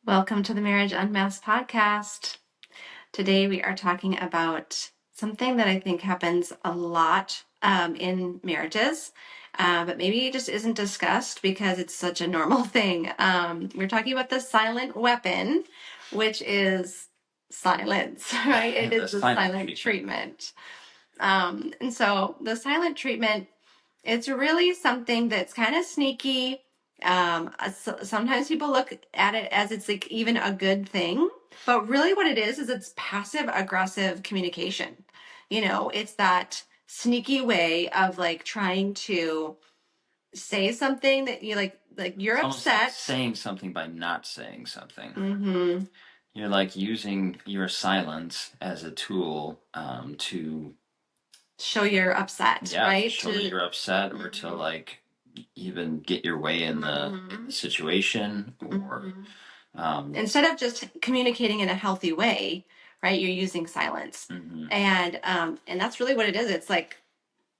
Welcome to the Marriage Unmasked podcast. Today we are talking about something that I think happens a lot in marriages, but maybe it just isn't discussed because it's such a normal thing. We're talking about the silent weapon, which is silence, right? It is the silent treatment. And so the silent treatment, it's really something that's kind of sneaky. Sometimes people look at it as it's like even a good thing, but really what it is it's passive aggressive communication. It's that sneaky way of like trying to say something that you like you're It's almost like upset. saying something by not saying something. Mm-hmm. You're like using your silence as a tool to Show you're upset, right? to show that you're upset, or to like even get your way in the situation, or Instead of just communicating in a healthy way, right? You're using silence, and that's really what it is. It's like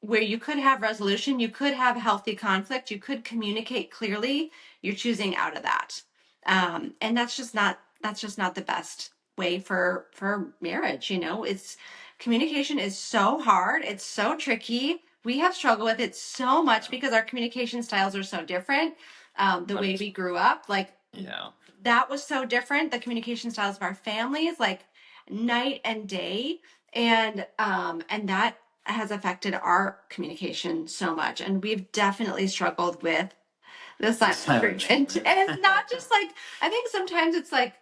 where you could have resolution, you could have healthy conflict, you could communicate clearly. You're choosing out of that, and that's just not the best way for marriage. It's communication is so hard. It's so tricky. We have struggled with it so much because our communication styles are so different. The way we grew up, like that was so different. The communication styles of our families, like night and day, and that has affected our communication so much. And we've definitely struggled with the silent treatment. And it's not just like, I think sometimes it's like,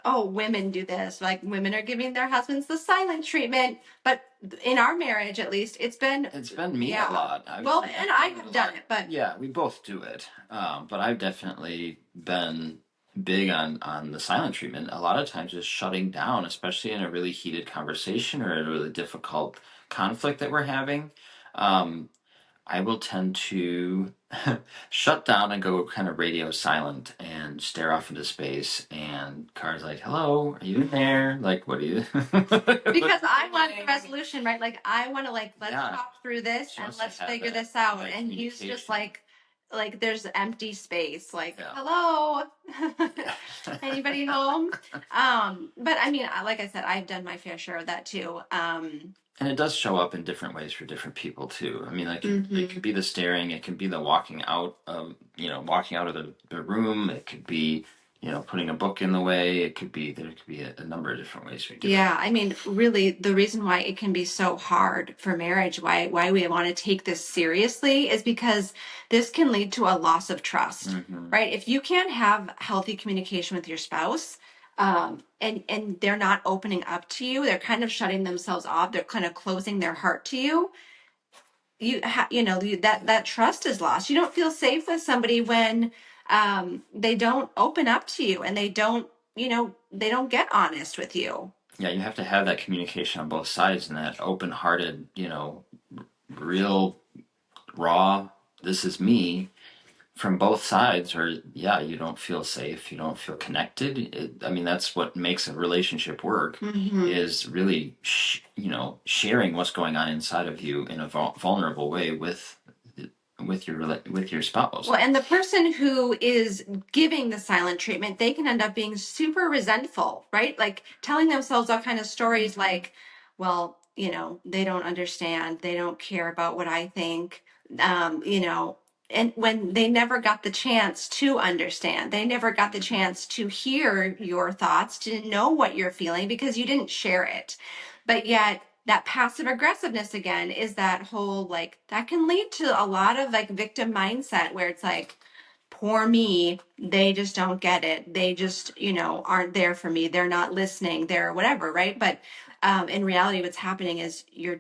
oh, women do this. Like women are giving their husbands the silent treatment. But in our marriage, at least, it's been me a lot. And I have done it, but yeah, we both do it. But I've definitely been big on the silent treatment. A lot of times just shutting down, especially in a really heated conversation or a really difficult conflict that we're having. I will tend to shut down and go kind of radio silent and stare off into space. And Car's like, "Hello, are you in there? Like, what are you?" Because I want the resolution, right? Like I want to let's talk through this and let's figure this out. And he's just like there's empty space. Like, hello, anybody home? But I mean, like I said, I've done my fair share of that too. And it does show up in different ways for different people too. I mean, like it could be the staring, it could be the walking out of the room. It could be putting a book in the way. There could be a number of different ways we do it. Yeah, I mean, really, the reason why it can be so hard for marriage, why we want to take this seriously, is because this can lead to a loss of trust, right? If you can't have healthy communication with your spouse, and they're not opening up to you, they're kind of shutting themselves off, they're kind of closing their heart to you. That trust is lost. You don't feel safe with somebody when they don't open up to you and they don't get honest with you. Yeah, you have to have that communication on both sides and that open-hearted, real, raw, this is me from both sides, or you don't feel safe, you don't feel connected. I mean, that's what makes a relationship work, is really sharing what's going on inside of you in a vulnerable way with your spouse. Well, and the person who is giving the silent treatment, they can end up being super resentful, right? Like telling themselves all kind of stories like, well, they don't understand, they don't care about what I think, and when they never got the chance to understand, they never got the chance to hear your thoughts, to know what you're feeling because you didn't share it. But yet that passive aggressiveness again is that whole like that can lead to a lot of like victim mindset where it's like, poor me, they just don't get it, they just aren't there for me, they're not listening, they're whatever, right? But in reality what's happening is you're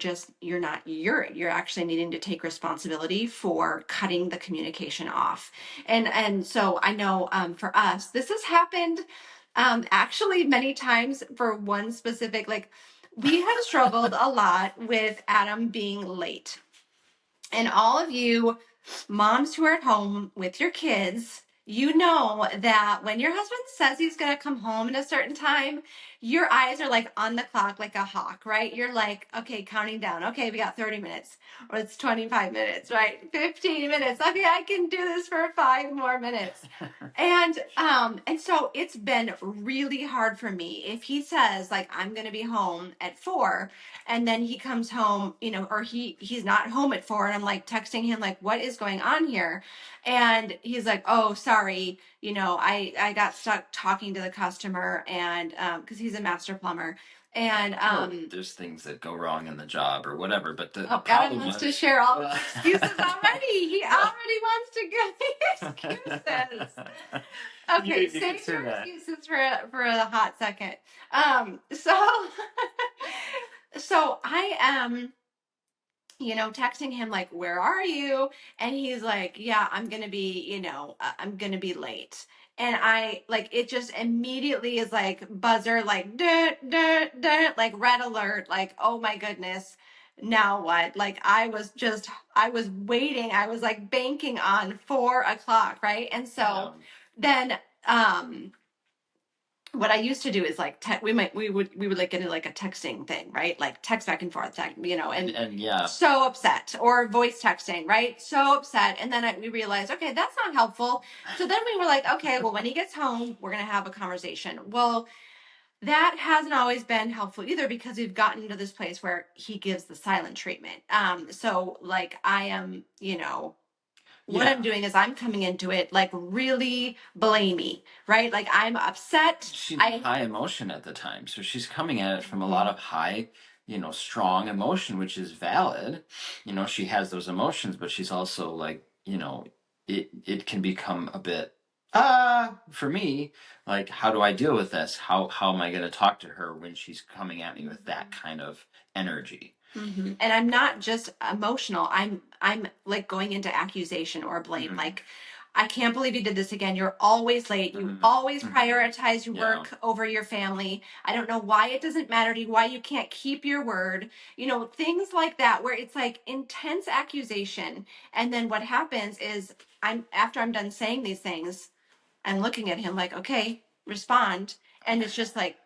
actually needing to take responsibility for cutting the communication off. And so I know for us this has happened actually many times. For one specific, like we have struggled a lot with Adam being late. And all of you moms who are at home with your kids, you know that when your husband says he's going to come home at a certain time, your eyes are like on the clock like a hawk, right? You're like, okay, counting down. Okay, we got 30 minutes, or it's 25 minutes, right? 15 minutes. Okay, I can do this for 5 more minutes. And so it's been really hard for me. If he says like I'm gonna be home at 4, and then he comes home, or he's not home at 4, and I'm like texting him like, what is going on here? And he's like, oh, sorry, I got stuck talking to the customer, and because he's a master plumber. And there's things that go wrong in the job or whatever, but the Adam problem wants was to share all the excuses already. He already wants to give me excuses. Okay, you save can say your that. excuses for a hot second. So so I am, texting him like, where are you? And he's like, yeah, I'm gonna be late. And I like, it just immediately is like buzzer, like, duh, duh, duh, like red alert, like, oh my goodness. Now what? Like, I was waiting. I was like banking on 4 o'clock. Right. And so then, what I used to do is like we would like get into like a texting thing, right? Like text back and forth, and yeah, so upset, or voice texting, right? So upset, and then we realized, okay, that's not helpful. So then we were like, okay, well, when he gets home, we're gonna have a conversation. Well, that hasn't always been helpful either, because we've gotten to this place where he gives the silent treatment. So like I am, what I'm doing is I'm coming into it like really blamey, right? Like I'm upset. She's high emotion at the time, so she's coming at it from a lot of high, strong emotion, which is valid. She has those emotions, but she's also like, it can become a bit for me, like, how do I deal with this? How am I going to talk to her when she's coming at me with that kind of energy? And I'm not just emotional. I'm like going into accusation or blame. Like, I can't believe you did this again. You're always late. You always prioritize your work over your family. I don't know why it doesn't matter to you, why you can't keep your word. Things like that, where it's like intense accusation. And then what happens is, after I'm done saying these things, I'm looking at him like, okay, respond. And it's just like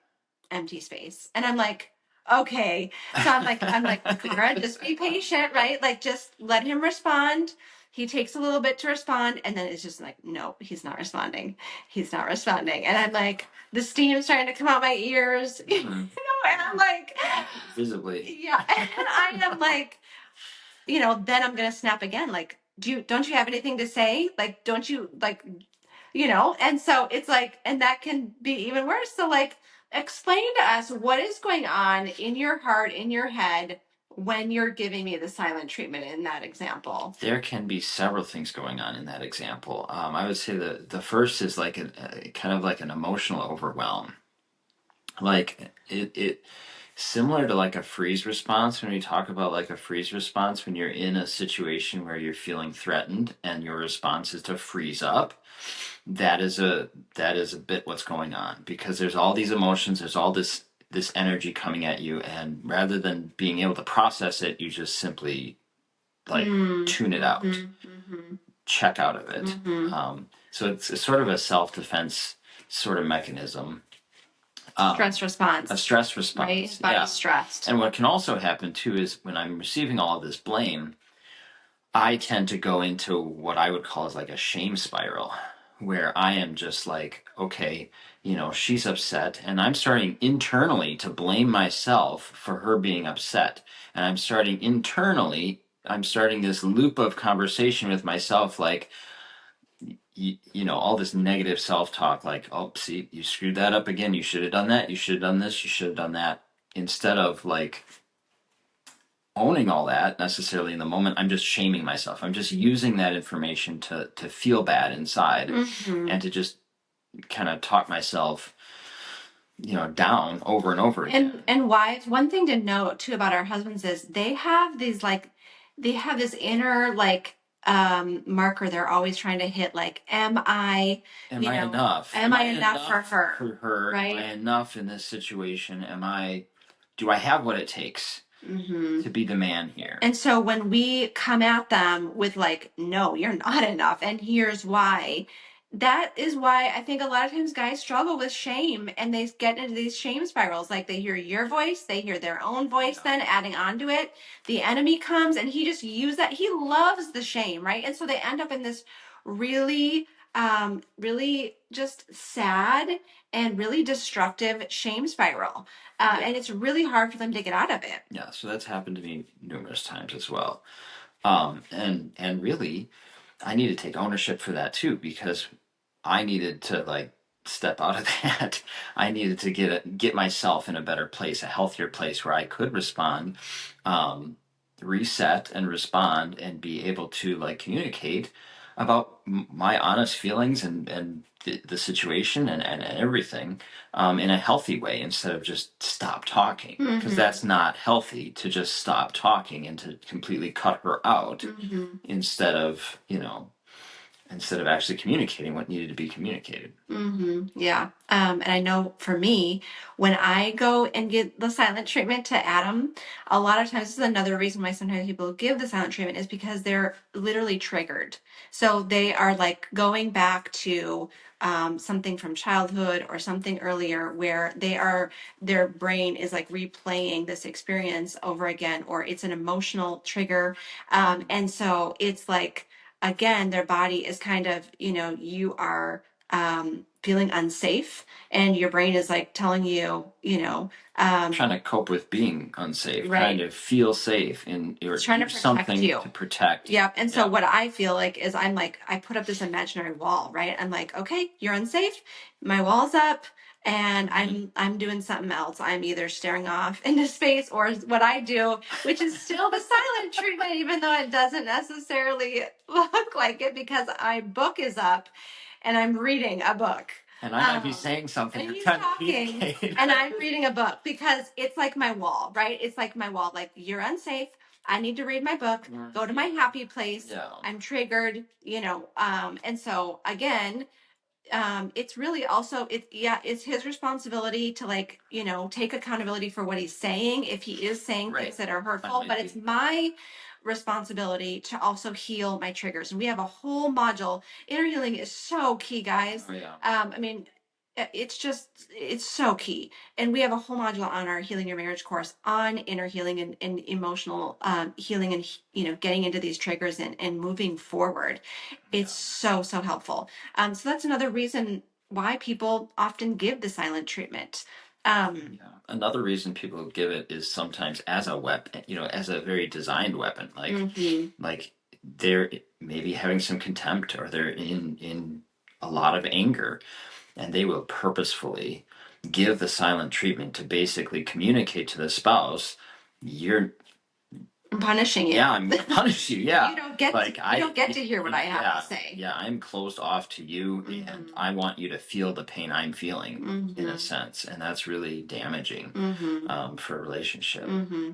empty space. And I'm like, okay. So I'm like, Clara, just be patient, right? Like, just let him respond. He takes a little bit to respond, and then it's just like, no, he's not responding. He's not responding. And I'm like, the steam's starting to come out my ears, and I'm like, visibly. yeah. And I am like, then I'm gonna snap again. Like, don't you have anything to say? Like, don't you like, And so it's like, and that can be even worse. So like, explain to us what is going on in your heart, in your head, when you're giving me the silent treatment in that example. There can be several things going on in that example. I would say the first is like a kind of like an emotional overwhelm. Like it similar to like a freeze response. When we talk about like a freeze response, when you're in a situation where you're feeling threatened and your response is to freeze up, that is a bit what's going on, because there's all these emotions, there's all this energy coming at you, and rather than being able to process it, you just simply like tune it out, check out of it. So it's sort of a self-defense sort of mechanism. Stress response. A stress response. Right? His body's stressed. And what can also happen too is, when I'm receiving all of this blame, I tend to go into what I would call as like a shame spiral, where I am just like, okay, she's upset, and I'm starting internally to blame myself for her being upset. And I'm starting this loop of conversation with myself, like, all this negative self-talk, like, oh, see, you screwed that up again. You should have done that. You should have done this. You should have done that. Instead of like owning all that necessarily in the moment, I'm just shaming myself. I'm just using that information to feel bad inside, and to just kind of talk myself, down over and over again. And wives, one thing to note too about our husbands is they have this inner like marker they're always trying to hit, like, am I enough? Am I enough for her? For her, right? Am I enough in this situation? Do I have what it takes to be the man here? And so when we come at them with like, no, you're not enough, and here's why, that is why I think a lot of times guys struggle with shame and they get into these shame spirals. Like they hear your voice, they hear their own voice, then adding on to it. The enemy comes and he just uses that. He loves the shame, right? And so they end up in this really, really just sad and really destructive shame spiral. And it's really hard for them to get out of it. Yeah, so that's happened to me numerous times as well. And really, I need to take ownership for that too, because I needed to like step out of that. I needed to get myself in a better place, a healthier place where I could respond, um, reset and respond and be able to like communicate about my honest feelings and the situation and everything in a healthy way instead of just stop talking, because that's not healthy to just stop talking and to completely cut her out instead of instead of actually communicating what needed to be communicated. Yeah. And I know for me, when I go and get the silent treatment to Adam, a lot of times this is another reason why sometimes people give the silent treatment is because they're literally triggered. So they are like going back to something from childhood or something earlier where their brain is like replaying this experience over again, or it's an emotional trigger. And so it's like, again, their body is kind of, you are feeling unsafe, and your brain is like telling you, Trying to cope with being unsafe, right, trying to feel safe, or it's trying to do protect something you. to protect. Yep. And so Yeah. what I feel like is I'm like, I put up this imaginary wall, right? I'm like, okay, you're unsafe. My wall's up and I'm doing something else. I'm either staring off into space or what I do, which is still the silent treatment, even though it doesn't necessarily look like it because my book is up and I'm reading a book. And I might be saying something. And You're he's trying to talking communicate. and I'm reading a book because it's like my wall, right? It's like my wall. Like, you're unsafe. I need to read my book, go to my happy place. Yeah. I'm triggered, and so again, it's really also it's his responsibility to like, take accountability for what he's saying if he is saying Right. things that are hurtful, but it's my responsibility to also heal my triggers. And we have a whole module. Inner healing is so key, guys. Oh, yeah. I mean, it's so key. And we have a whole module on our Healing Your Marriage course on inner healing and emotional healing and, getting into these triggers and moving forward. It's so helpful. So that's another reason why people often give the silent treatment. Yeah. Another reason people give it is sometimes as a weapon, as a very designed weapon. Like they're maybe having some contempt, or they're in a lot of anger, and they will purposefully give the silent treatment to basically communicate to the spouse, you're I'm punishing you. yeah, I'm gonna punish you. Yeah, You don't get to hear what I have to say. Yeah, I'm closed off to you, and I want you to feel the pain I'm feeling in a sense, and that's really damaging for a relationship.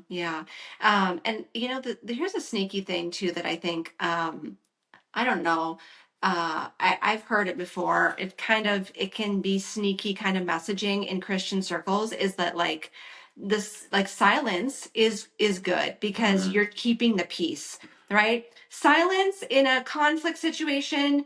Yeah, and here's a sneaky thing too that I think, I don't know. I've heard it before. It can be sneaky kind of messaging in Christian circles, is that like this, like, silence is good because you're keeping the peace, right? Silence in a conflict situation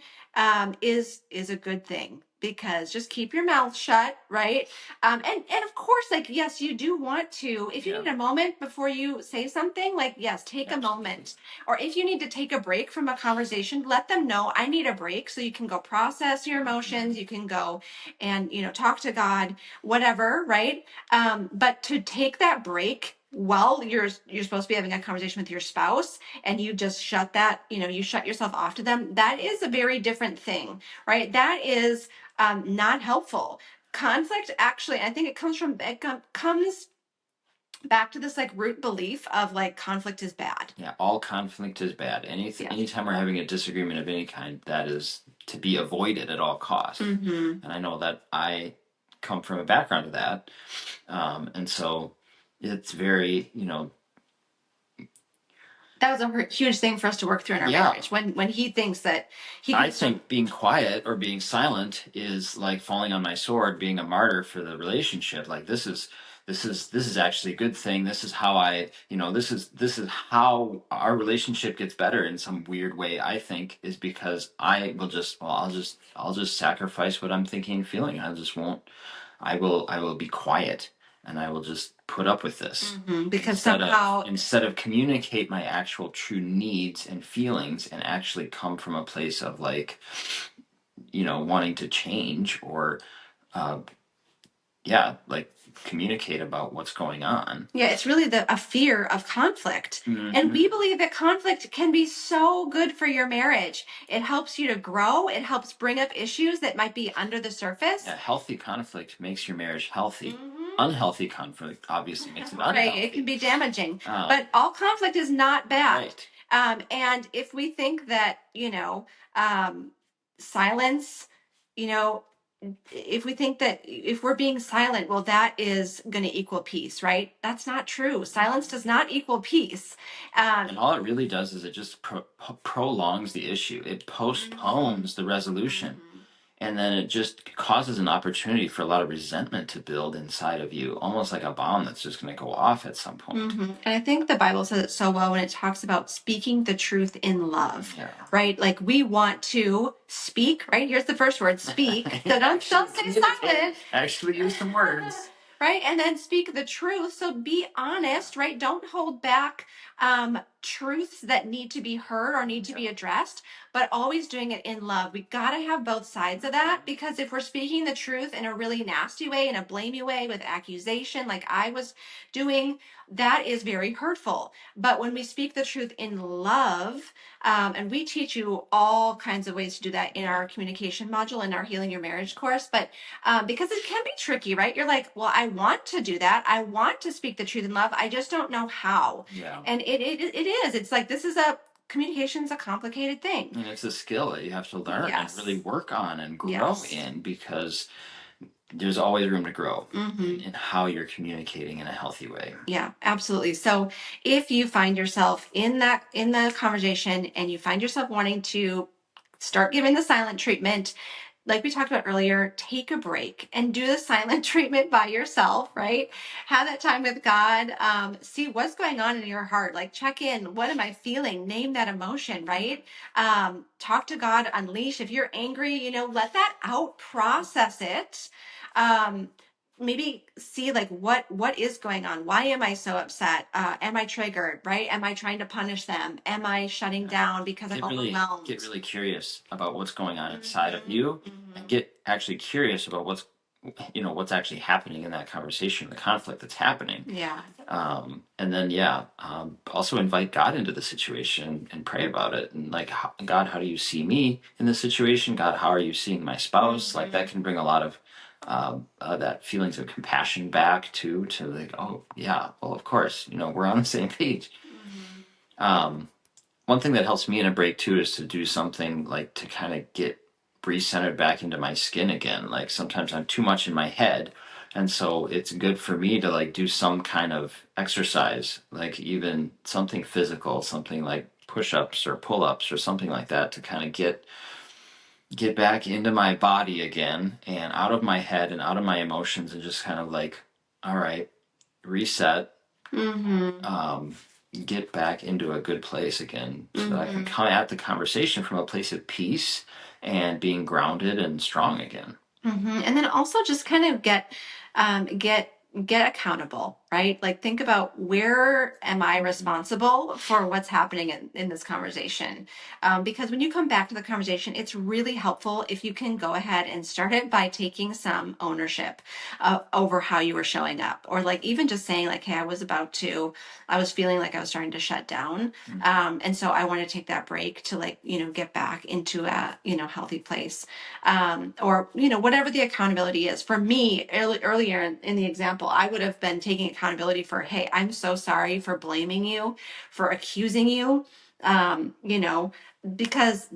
is a good thing because just keep your mouth shut, right? And of course, like, yes, you do want to, if you need a moment before you say something, like, yes, take a moment. Or if you need to take a break from a conversation, let them know I need a break so you can go process your emotions. You can go and, talk to God, whatever, right? But to take that break while you're supposed to be having a conversation with your spouse and you just shut that, you shut yourself off to them, that is a very different thing, right? That is not helpful. Conflict, actually, I think it comes back to this like root belief of like conflict is bad. Yeah, all conflict is bad. Anytime we're having a disagreement of any kind, that is to be avoided at all costs. And I know that I come from a background of that, and so it's very, That was a huge thing for us to work through in our marriage. When he thinks that I think being quiet or being silent is like falling on my sword, being a martyr for the relationship. Like this is this is actually a good thing. This is how I, this is how our relationship gets better in some weird way. I think is because I'll just sacrifice what I'm thinking and feeling. I just won't. I will be quiet and I will just put up with this Because instead somehow, of instead of communicate my actual true needs and feelings and actually come from a place of like, wanting to change or uh, yeah, like communicate about what's going on. yeah, it's really a fear of conflict. And we believe that conflict can be so good for your marriage. It helps you to grow. It helps bring up issues that might be under the surface. Yeah, healthy conflict makes your marriage healthy. Unhealthy conflict obviously makes it unhealthy. Right, it can be damaging. But all conflict is not bad. Right. And if we think that, silence, you know, if we think that if we're being silent, well, that is going to equal peace, right? That's not true. Silence does not equal peace. And all it really does is it just prolongs the issue. It postpones the resolution. And then it just causes an opportunity for a lot of resentment to build inside of you, almost like a bomb that's just going to go off at some point. And I think the Bible says it so well when it talks about speaking the truth in love, right? Like we want to speak, right? Here's the first word, speak. So don't stay silent. Actually use some words. Right? And then speak the truth. So be honest, right? Don't hold back truths that need to be heard or need to be addressed, but always doing it in love. We got to have both sides of that, because if we're speaking the truth in a really nasty way, in a blamey way with accusation, like I was doing, that is very hurtful. But when we speak the truth in love, and we teach you all kinds of ways to do that in our communication module in our Healing Your Marriage course, but because it can be tricky, right? You're like, well, I want to do that. I want to speak the truth in love. I just don't know how. Yeah. And it is. It's like communication's a complicated thing. And it's a skill that you have to learn and really work on and grow in, because there's always room to grow in how you're communicating in a healthy way. Yeah, absolutely. So if you find yourself in the conversation and you find yourself wanting to start giving the silent treatment, like we talked about earlier, take a break and do the silent treatment by yourself, right? Have that time with God. See what's going on in your heart. Like check in. What am I feeling? Name that emotion, right? Talk to God, unleash. If you're angry, let that out, process it. Maybe see like what is going on. Why am I so upset? Am I triggered, right? Am I trying to punish them? Am I shutting down because I'm overwhelmed? Get really curious about what's going on inside of you, and get actually curious about what's actually happening in that conversation, the conflict that's happening. Yeah. And then also invite God into the situation and pray about it, and like, God, how do you see me in this situation? God, how are you seeing my spouse? Like that can bring a lot of that feelings of compassion back to like, oh yeah, well of course, we're on the same page. One thing that helps me in a break too is to do something like to kind of get re-centered back into my skin again. Like sometimes I'm too much in my head, and so it's good for me to like do some kind of exercise, like even something physical, something like push-ups or pull-ups or something like that, to kind of get back into my body again and out of my head and out of my emotions, and just kind of like, all right, reset, get back into a good place again, so that I can come at the conversation from a place of peace and being grounded and strong again. And then also just kind of get accountable, right? Like think about, where am I responsible for what's happening in this conversation? Because when you come back to the conversation, it's really helpful if you can go ahead and start it by taking some ownership over how you were showing up, or like even just saying like, hey, I was feeling like I was starting to shut down. And so I want to take that break to like, get back into a, healthy place. Or, whatever the accountability is. For me, earlier in the example, I would have been taking accountability for, hey, I'm so sorry for blaming you, for accusing you, because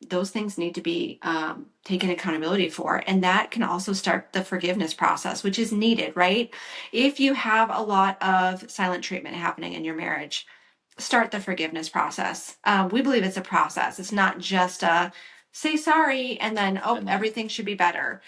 those things need to be taken accountability for. And that can also start the forgiveness process, which is needed, right? If you have a lot of silent treatment happening in your marriage, start the forgiveness process. We believe it's a process. It's not just a say sorry and then everything should be better.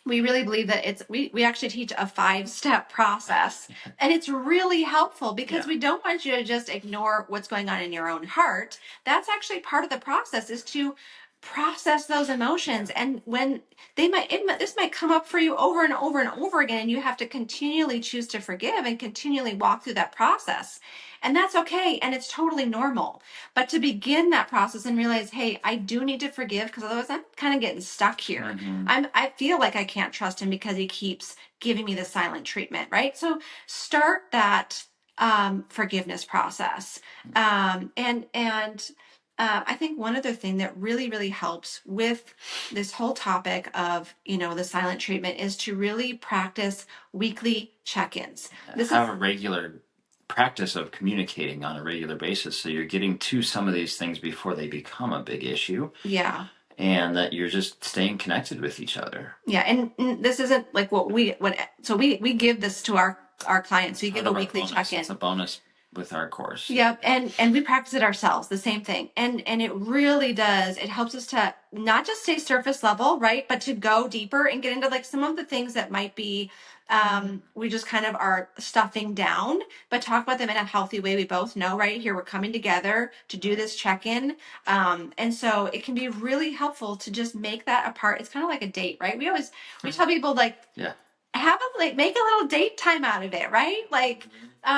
we really believe that we actually teach a 5-step process, and it's really helpful because Yeah. we don't want you to just ignore what's going on in your own heart. That's actually part of the process, is to process those emotions. And when this might come up for you over and over and over again, and you have to continually choose to forgive and continually walk through that process. And that's okay, and it's totally normal. But to begin that process and realize, hey, I do need to forgive, because otherwise I'm kind of getting stuck here. I feel like I can't trust him because he keeps giving me the silent treatment, right? So start that forgiveness process. I think one other thing that really, really helps with this whole topic of, the silent treatment, is to really practice weekly check-ins. Have a regular practice of communicating on a regular basis, so you're getting to some of these things before they become a big issue. Yeah. And that you're just staying connected with each other. Yeah, and this isn't like so we give this to our clients. So you give a weekly check-in. It's a bonus with our course. Yep, and we practice it ourselves, the same thing. And it really does. It helps us to not just stay surface level, right? But to go deeper and get into like some of the things that might be we just kind of are stuffing down, but talk about them in a healthy way. We both know, right? Here we're coming together to do this check-in. And so it can be really helpful to just make that a part. It's kind of like a date, right? We tell people, like, yeah, make a little date time out of it, right? Like,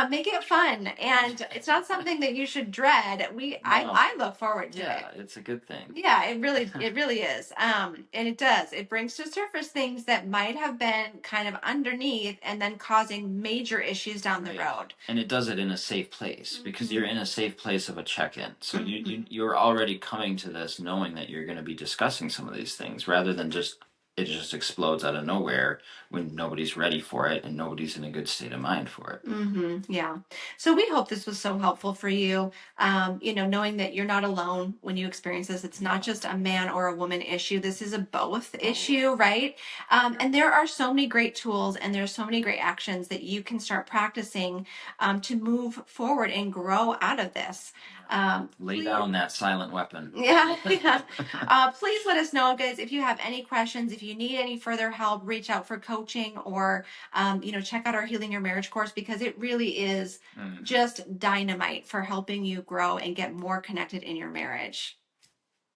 make it fun, and it's not something that you should dread. I look forward to it. Yeah, it's a good thing. Yeah, it really is. And it brings to surface things that might have been kind of underneath and then causing major issues down the road. And it does it in a safe place, because you're in a safe place of a check-in. So you're already coming to this knowing that you're going to be discussing some of these things, rather than it just explodes out of nowhere when nobody's ready for it and nobody's in a good state of mind for it. Yeah. So we hope this was so helpful for you. Knowing that you're not alone when you experience this. It's not just a man or a woman issue. This is a both issue, right? And there are so many great tools, and there's so many great actions that you can start practicing to move forward and grow out of this. Lay down that silent weapon. Yeah. Please let us know, guys, if you have any questions. If you need any further help, reach out for coaching, or check out our Healing Your Marriage course, because it really is just dynamite for helping you grow and get more connected in your marriage.